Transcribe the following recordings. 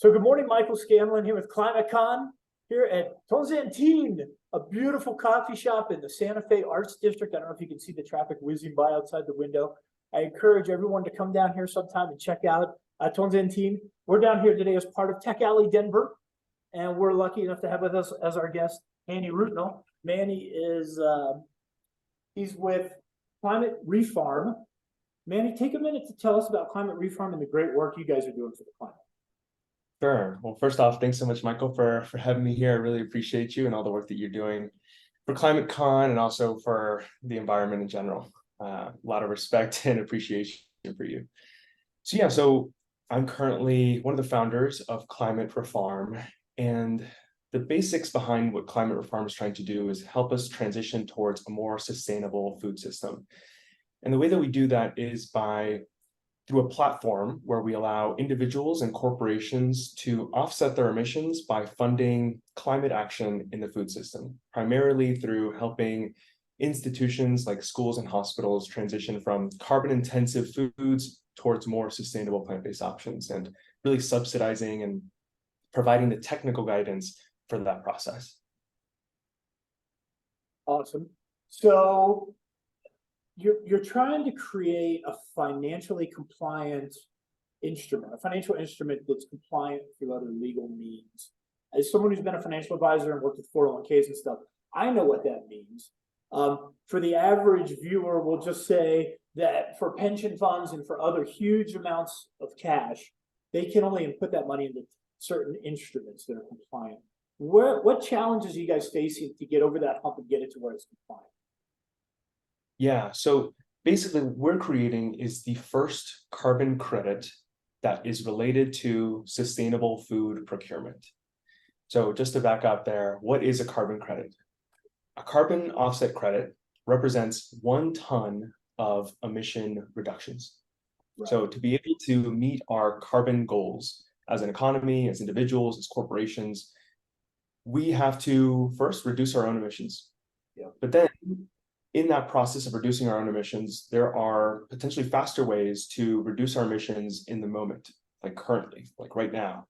So good morning, Michael Scanlon here with ClimateCon here at Tonzantine, a beautiful coffee shop in the Santa Fe Arts District. I don't know if you can see the traffic whizzing by outside the window. I encourage everyone to come down here sometime and check out Tonzantine. We're down here today as part of Tech Alley Denver, and we're lucky enough to have with us as our guest Manny Rutinel. Manny is he's with Climate ReFarm. Manny, take a minute to tell us about Climate ReFarm and the great work you guys are doing for the climate. Sure. Well, first off, thanks so much, Michael, for having me here. I really appreciate you and all the work that you're doing for ClimateCon and also for the environment in general. A lot of respect and appreciation for you. So I'm currently one of the founders of Climate ReFarm, and the basics behind what Climate ReFarm is trying to do is help us transition towards a more sustainable food system. And the way that we do that is through a platform where we allow individuals and corporations to offset their emissions by funding climate action in the food system, primarily through helping institutions like schools and hospitals transition from carbon-intensive foods towards more sustainable plant-based options, and really subsidizing and providing the technical guidance for that process. Awesome. So you're trying to create a financially compliant instrument, a financial instrument that's compliant through other legal means. As someone who's been a financial advisor and worked with 401ks and stuff, I know what that means. For the average viewer, we'll just say that for pension funds and for other huge amounts of cash, they can only put that money into certain instruments that are compliant. What challenges are you guys facing to get over that hump and get it to where it's compliant? Yeah, so basically what we're creating is the first carbon credit that is related to sustainable food procurement. So just to back up there, what is a carbon credit? A carbon offset credit represents 1 ton of emission reductions. Right. So to be able to meet our carbon goals as an economy, as individuals, as corporations, we have to first reduce our own emissions. Yeah. But then in that process of reducing our own emissions, there are potentially faster ways to reduce our emissions in the moment, like currently, like right now.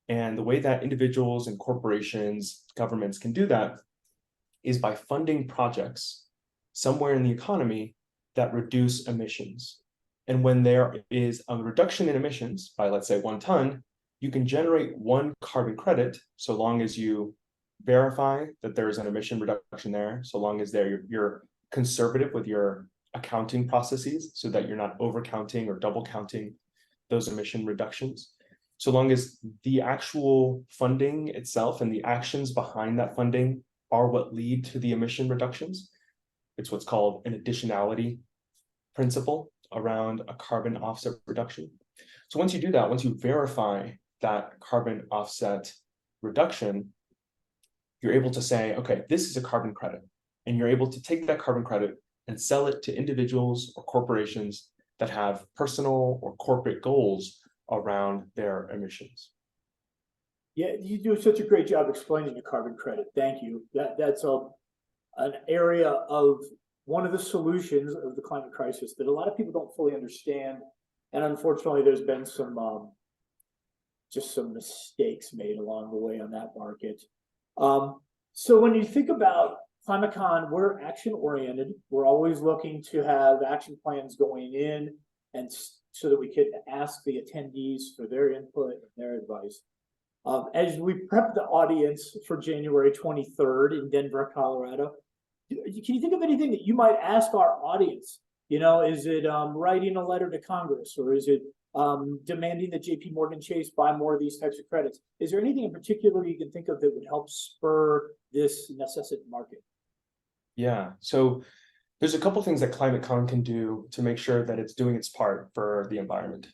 And the way that individuals and corporations, governments can do that is by funding projects somewhere in the economy that reduce emissions. And when there is a reduction in emissions by, let's say, 1 ton, you can generate 1 carbon credit so long as you verify that there is an emission reduction there, so long as you're conservative with your accounting processes so that you're not overcounting or double counting those emission reductions. So long as the actual funding itself and the actions behind that funding are what lead to the emission reductions. It's what's called an additionality principle around a carbon offset reduction. So once you do that, once you verify that carbon offset reduction, you're able to say, okay, this is a carbon credit. And you're able to take that carbon credit and sell it to individuals or corporations that have personal or corporate goals around their emissions. Yeah, you do such a great job explaining the carbon credit. Thank you. That's an area of one of the solutions of the climate crisis that a lot of people don't fully understand. And unfortunately, there's been just some mistakes made along the way on that market. So when you think about ClimateCon, we're action-oriented. We're always looking to have action plans going in, and so that we could ask the attendees for their input and their advice. As we prep the audience for January 23rd in Denver, Colorado, can you think of anything that you might ask our audience? You know, is it writing a letter to Congress, or is it demanding that JP Morgan Chase buy more of these types of credits? Is there anything in particular you can think of that would help spur this necessity market? Yeah, so there's a couple things that ClimateCon can do to make sure that it's doing its part for the environment.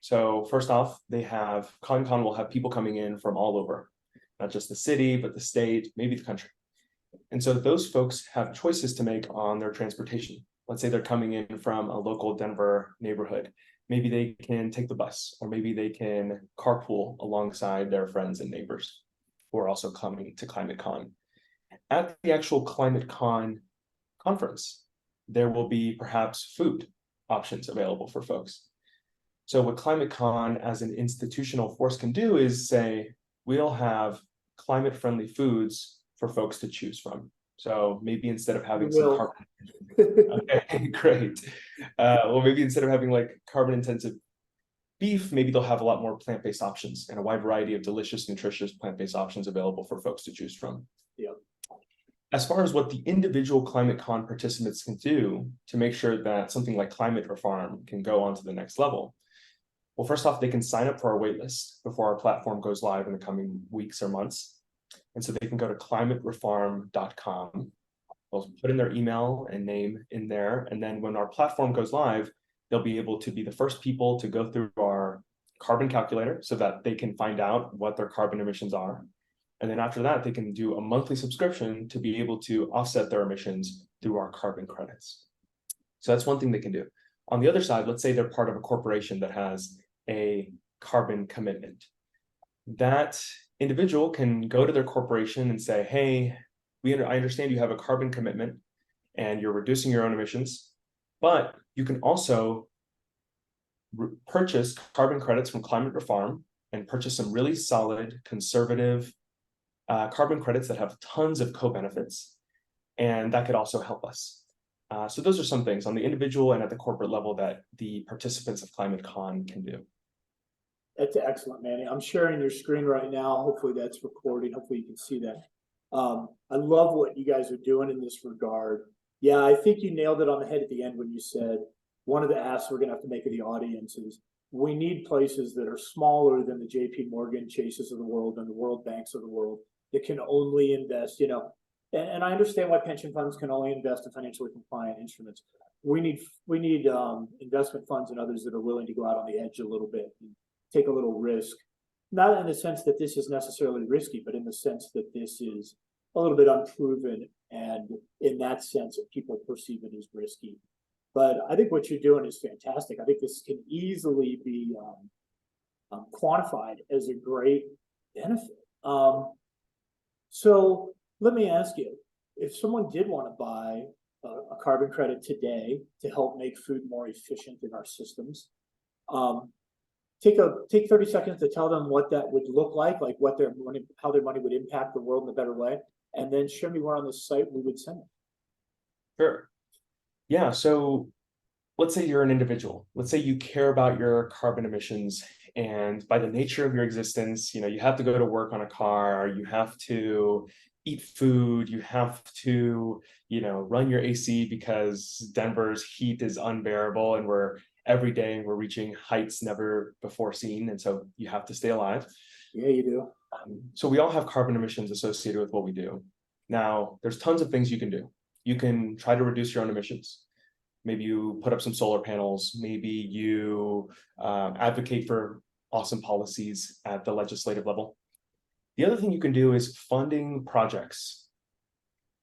So first off, ClimateCon will have people coming in from all over, not just the city, but the state, maybe the country. And so those folks have choices to make on their transportation. Let's say they're coming in from a local Denver neighborhood. Maybe they can take the bus, or maybe they can carpool alongside their friends and neighbors who are also coming to ClimateCon. At the actual ClimateCon conference, there will be perhaps food options available for folks. So what ClimateCon as an institutional force can do is say, we'll have climate-friendly foods for folks to choose from. So maybe instead of having some Will. carbon, okay, great. Well, maybe instead of having like carbon-intensive beef, maybe they'll have a lot more plant-based options and a wide variety of delicious, nutritious plant-based options available for folks to choose from. Yeah. As far as what the individual ClimateCon participants can do to make sure that something like Climate ReFarm can go on to the next level. Well, first off, they can sign up for our waitlist before our platform goes live in the coming weeks or months. And so they can go to climaterefarm.com. They'll put in their email and name in there. And then when our platform goes live, they'll be able to be the first people to go through our carbon calculator so that they can find out what their carbon emissions are. And then after that, they can do a monthly subscription to be able to offset their emissions through our carbon credits. So that's one thing they can do. On the other side, let's say they're part of a corporation that has a carbon commitment. That individual can go to their corporation and say, hey, I understand you have a carbon commitment and you're reducing your own emissions, but you can also purchase carbon credits from Climate ReFarm and purchase some really solid, conservative carbon credits that have tons of co-benefits, and that could also help us. So those are some things on the individual and at the corporate level that the participants of ClimateCon can do. That's excellent, Manny. I'm sharing your screen right now. Hopefully that's recording. Hopefully you can see that. I love what you guys are doing in this regard. Yeah, I think you nailed it on the head at the end when you said one of the asks we're going to have to make of the audience is we need places that are smaller than the JP Morgan Chases of the world and the World Banks of the world that can only invest, and I understand why pension funds can only invest in financially compliant instruments. We need investment funds and others that are willing to go out on the edge a little bit and take a little risk, not in the sense that this is necessarily risky, but in the sense that this is a little bit unproven, and in that sense, people perceive it as risky. But I think what you're doing is fantastic. I think this can easily be quantified as a great benefit. So let me ask you, if someone did want to buy a carbon credit today to help make food more efficient in our systems, take 30 seconds to tell them what that would look like what their money, how their money would impact the world in a better way, and then show me where on the site we would send them. Sure. Yeah, so let's say you're an individual. Let's say you care about your carbon emissions, and by the nature of your existence, you have to go to work on a car, you have to eat food, you have to, run your AC because Denver's heat is unbearable and every day we're reaching heights never before seen. And so you have to stay alive. Yeah, you do. So we all have carbon emissions associated with what we do. Now, there's tons of things you can do. You can try to reduce your own emissions. Maybe you put up some solar panels. Maybe you advocate for awesome policies at the legislative level. The other thing you can do is funding projects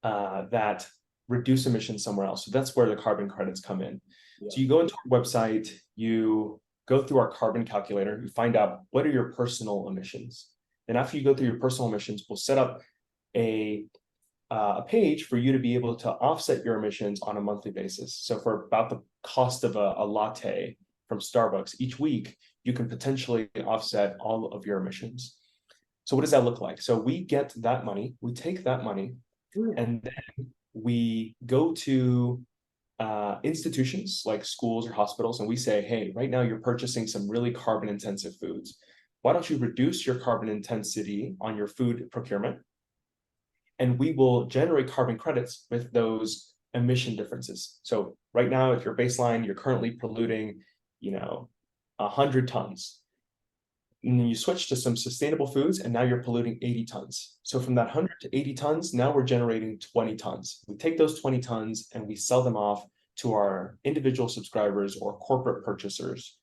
that reduce emissions somewhere else. So that's where the carbon credits come in. Yeah. So you go into our website, you go through our carbon calculator, you find out what are your personal emissions. And after you go through your personal emissions, we'll set up a page for you to be able to offset your emissions on a monthly basis. So for about the cost of a latte from Starbucks each week, you can potentially offset all of your emissions. So what does that look like? So we get that money, we take that money, and then we go to institutions like schools or hospitals, and we say, hey, right now you're purchasing some really carbon intensive foods. Why don't you reduce your carbon intensity on your food procurement? And we will generate carbon credits with those emission differences. So right now, at your baseline, you're currently polluting, 100 tons. And then you switch to some sustainable foods, and now you're polluting 80 tons. So from that 100 to 80 tons, now we're generating 20 tons. We take those 20 tons and we sell them off to our individual subscribers or corporate purchasers.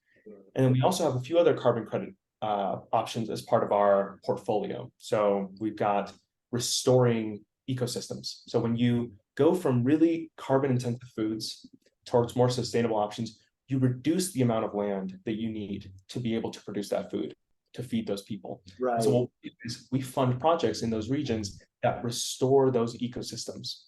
And then we also have a few other carbon credit options as part of our portfolio. So we've got restoring ecosystems. So when you go from really carbon intensive foods towards more sustainable options, you reduce the amount of land that you need to be able to produce that food, to feed those people. Right. So what we do is we fund projects in those regions that restore those ecosystems.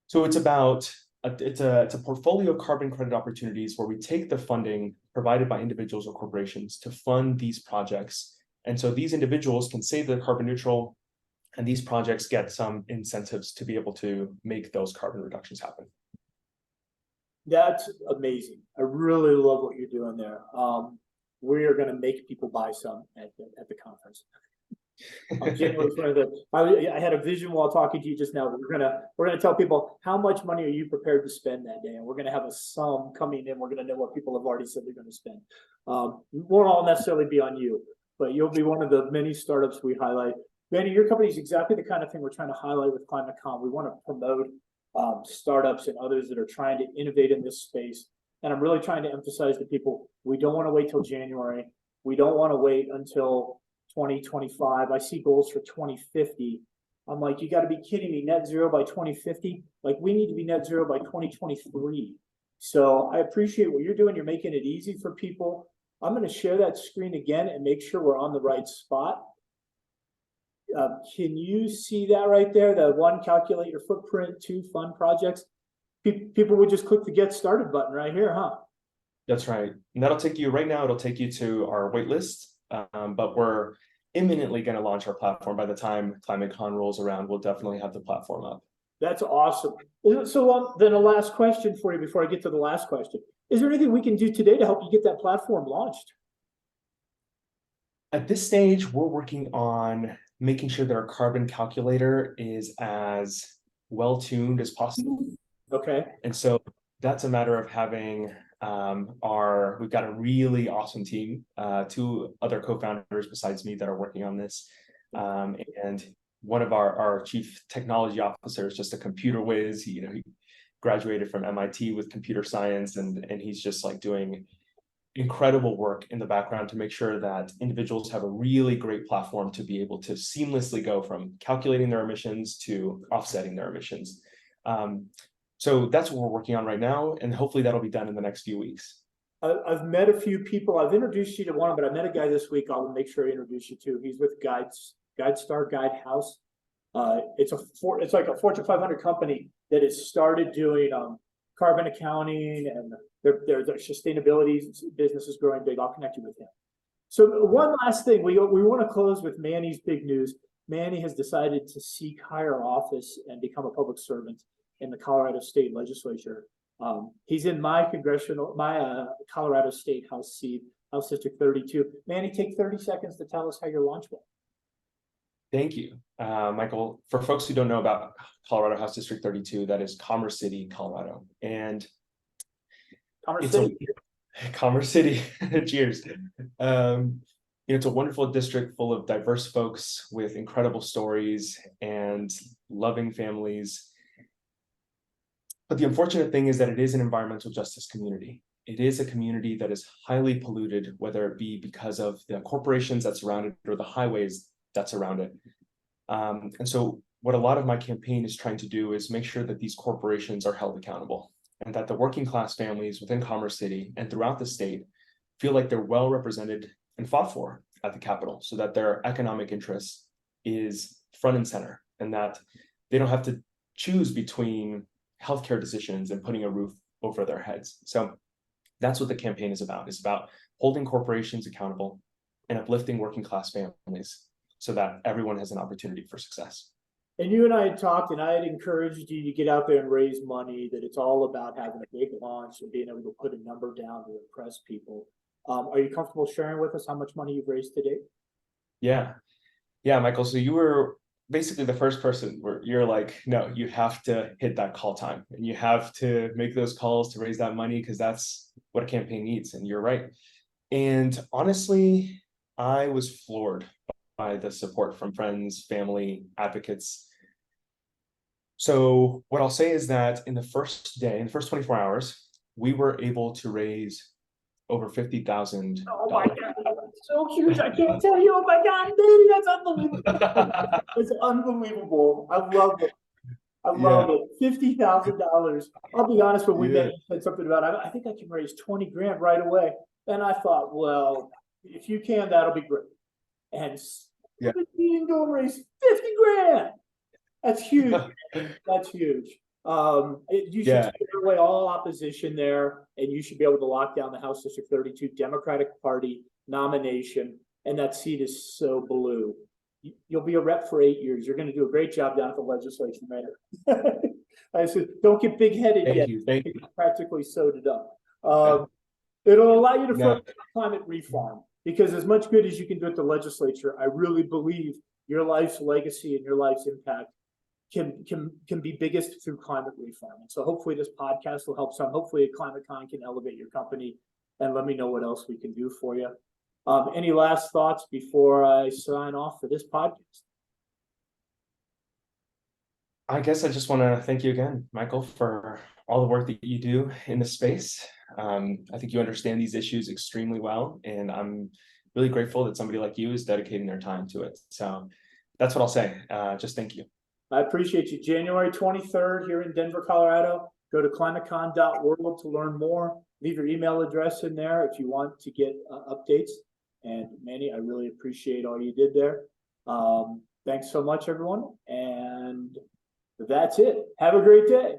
So it's a portfolio of carbon credit opportunities where we take the funding provided by individuals or corporations to fund these projects. And so these individuals can say they're carbon neutral, and these projects get some incentives to be able to make those carbon reductions happen. That's amazing. I really love what you're doing there. We are going to make people buy some at the conference. I had a vision while talking to you just now. We're gonna tell people how much money are you prepared to spend that day, and we're gonna have a sum coming in. We're gonna know what people have already said they're going to spend. Won't all necessarily be on you, but you'll be one of the many startups we highlight. Manny, your company is exactly the kind of thing we're trying to highlight with ClimateCon. We want to promote startups and others that are trying to innovate in this space. And I'm really trying to emphasize to people, we don't want to wait till January. We don't want to wait until 2025. I see goals for 2050. I'm like, you got to be kidding me. Net zero by 2050. Like, we need to be net zero by 2023. So I appreciate what you're doing. You're making it easy for people. I'm going to share that screen again and make sure we're on the right spot. Can you see that right there? The one, calculate your footprint, two, fund projects. People would just click the get started button right here, huh? That's right. And that'll take you right now. It'll take you to our wait list. But we're imminently going to launch our platform. By the time ClimateCon rolls around, we'll definitely have the platform up. That's awesome. So then a last question for you before I get to the last question. Is there anything we can do today to help you get that platform launched? At this stage, we're working on making sure that our carbon calculator is as well tuned as possible. Okay. And so that's a matter of having we've got a really awesome team, two other co-founders besides me that are working on this. And one of our chief technology officers, just a computer whiz. He graduated from MIT with computer science, and he's just like doing incredible work in the background to make sure that individuals have a really great platform to be able to seamlessly go from calculating their emissions to offsetting their emissions. So that's what we're working on right now, and hopefully that'll be done in the next few weeks. I've met a few people. I've introduced you to one, but I met a guy this week. I'll make sure I introduce you to. He's with GuideStar Guidehouse. It's like a Fortune 500 company that has started doing carbon accounting, and their sustainability business is growing big. I'll connect you with him. So one last thing, we want to close with Manny's big news. Manny has decided to seek higher office and become a public servant in the Colorado State Legislature. He's in my Colorado State House seat, House District 32. Manny, take 30 seconds to tell us how your launch went. Thank you, Michael. For folks who don't know about Colorado House District 32, that is Commerce City, Colorado. And Commerce City, cheers. It's a wonderful district full of diverse folks with incredible stories and loving families. But the unfortunate thing is that it is an environmental justice community. It is a community that is highly polluted, whether it be because of the corporations that surround it or the highways that surround it. And so what a lot of my campaign is trying to do is make sure that these corporations are held accountable, and that the working class families within Commerce City and throughout the state feel like they're well represented and fought for at the Capitol, so that their economic interest is front and center, and that they don't have to choose between healthcare decisions and putting a roof over their heads. So that's what the campaign is about. It's about holding corporations accountable and uplifting working class families so that everyone has an opportunity for success. And you and I had talked, and I had encouraged you to get out there and raise money, that it's all about having a big launch and being able to put a number down to impress people. Are you comfortable sharing with us how much money you've raised to date? Yeah, Michael. So you were basically the first person where you're like, no, you have to hit that call time, and you have to make those calls to raise that money, because that's what a campaign needs. And you're right. And honestly, I was floored by the support from friends, family, advocates. So what I'll say is that in the first 24 hours, we were able to raise over $50,000. Oh my God, that's so huge. I can't tell you. Oh my God, baby, that's unbelievable. It's unbelievable. I love it. I love it. $50,000. I'll be honest, when we met, you said something about, I think I can raise 20 grand right away. And I thought, well, if you can, that'll be great. And you can go raise 50 grand. That's huge. That's huge. You should Yeah. take away all opposition there, and you should be able to lock down the House District 32 Democratic Party nomination. And that seat is so blue. You'll be a rep for 8 years. You're going to do a great job down at the legislature, Mayor. I said, don't get big headed yet. Thank you. Practically sewed it up. It'll allow you to No. focus on climate reform, because as much good as you can do at the legislature, I really believe your life's legacy and your life's impact can be biggest through climate reform. And so hopefully this podcast will help some. Hopefully ClimateCon can elevate your company, and let me know what else we can do for you. Any last thoughts before I sign off for this podcast? I guess I just want to thank you again, Michael, for all the work that you do in this space. I think you understand these issues extremely well, and I'm really grateful that somebody like you is dedicating their time to it. So that's what I'll say. Just thank you. I appreciate you. January 23rd here in Denver, Colorado. Go to climatecon.world to learn more. Leave your email address in there if you want to get updates. And Manny, I really appreciate all you did there. Thanks so much, everyone. And that's it. Have a great day.